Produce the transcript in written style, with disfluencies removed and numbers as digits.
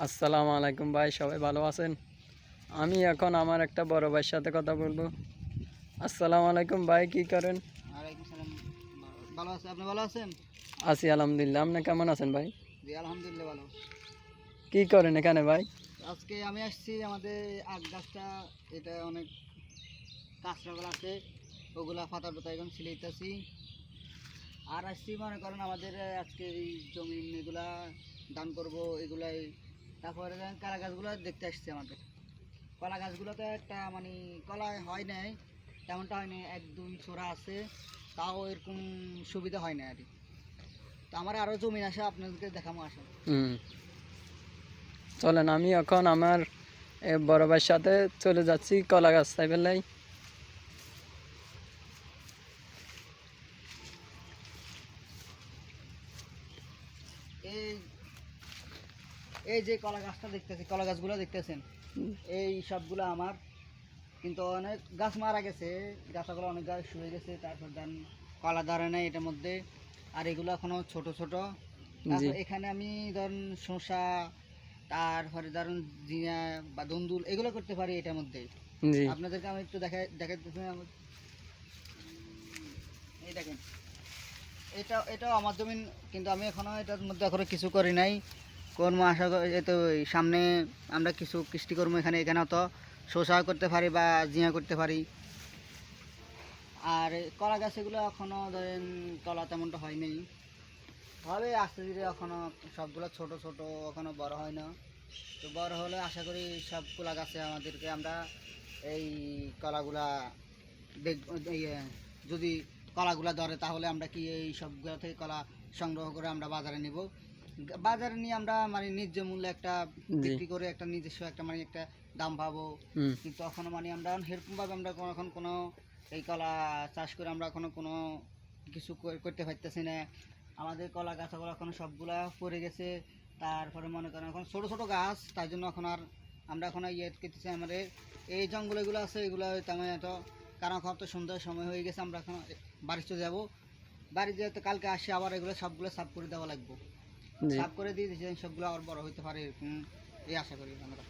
আসসালামু আলাইকুম ভাই, সবাই ভালো আছেন? আমি এখন আমার একটা বড় ভাইয়ের সাথে কথা বলবো। আসসালামু আলাইকুম ভাই, কি করেন? ওয়ালাইকুম সালাম। ভালো আছে, আপনি ভালো আছেন? আছি আলহামদুলিল্লাহ। আপনি কেমন আছেন ভাই? জি আলহামদুলিল্লাহ ভালো। কি করেন এখানে ভাই? আজকে আমি আসছি আমাদের আখ গাছটা, এটা অনেক কাঁচরাগুলো আছে, ওগুলা পাতা টাতা এখন ছিলাইতেছি। আর আসছি মনে করেন আমাদের আজকে এই জমি এগুলা দান করব এগুলাই। তারপরে কলা গাছগুলো দেখতে আসছি আমাদের। কলা গাছগুলোতে একটা মানে কলা হয় নাই, তেমনটা হয় নাই, এক দুই ছোড়া আছে, তাও এরকম সুবিধা হয় না আর কি। তো আমার আরও জমি আসে, আপনাদেরকে দেখাবো আসেন। হুম, চলেন আমি এখন আমার বড় ভাইয়ের সাথে চলে যাচ্ছি কলা গাছ চাইবেলাই। এই এই যে কলা গাছটা দেখতেছি, কলা গাছগুলো দেখতেছেন, এই সবগুলো আমার। কিন্তু অনেক গাছ মারা গেছে, গাছগুলো অনেক গাছ শুয়ে গেছে, তারপর ধান কলা ধরে নেই এটার মধ্যে। আর এগুলো এখনো ছোট ছোট। জি তারপর এখানে আমি ধরুন শসা, তারপরে ধরুন জিয়া বা দন্দুল এগুলো করতে পারি এটার মধ্যে। জি আপনাদেরকে আমি একটু দেখাইতেছি এই দেখেন, এটাও আমার জমিন, কিন্তু আমি এখনো এটার মধ্যে এখনো কিছু করি নাই। কর্ম আশা করি এই তো এই সামনে আমরা কিছু কৃষ্টি কর্ম এখানে তো শসা করতে পারি বা জিয়া করতে পারি। আর কলা গাছ এগুলো এখনো ধরেন কলা তেমনটা হয়নি, হবে আস্তে ধীরে, এখনো সবগুলো ছোট ছোট, এখনো বড় হয় না। তো বড় হলে আশা করি সব কলা গাছে আমাদেরকে আমরা এই কলাগুলা ইয়ে, যদি কলাগুলা ধরে তাহলে আমরা কি এই সবগুলো থেকে কলা সংগ্রহ করে আমরা বাজারে নিব। বাজারে নিয়ে আমরা মানে ন্যায্য মূল্যে একটা জি বিক্রি করে একটা নিজস্ব একটা মানে একটা দাম পাবো। হুম কিন্তু এখনো মানে আমরা সেরকমভাবে আমরা এখন কোনো এই কলা চাষ করে আমরা এখনো কোনো কিছু করতে পারতেছি না। আমাদের কলা গাছগুলো এখন সবগুলা পড়ে গেছে। তারপরে মনে করেন এখন ছোটো ছোটো গাছ, তাই জন্য এখন আর আমরা এখন ইয়ে করতেছি। আমাদের এই জঙ্গলগুলো আছে, এগুলো তেমন এত, কারণ এখন তো সন্ধ্যার সময় হয়ে গেছে, আমরা এখন বাড়ি চলে যাবো। বাড়ি যেতে কালকে আসে আবার এগুলো সবগুলো সাফ করে দেওয়া লাগবে। জি সাফ করে দিয়ে সবগুলো আবার বড় হইতে পারে এরকম এই আশা করি আমরা।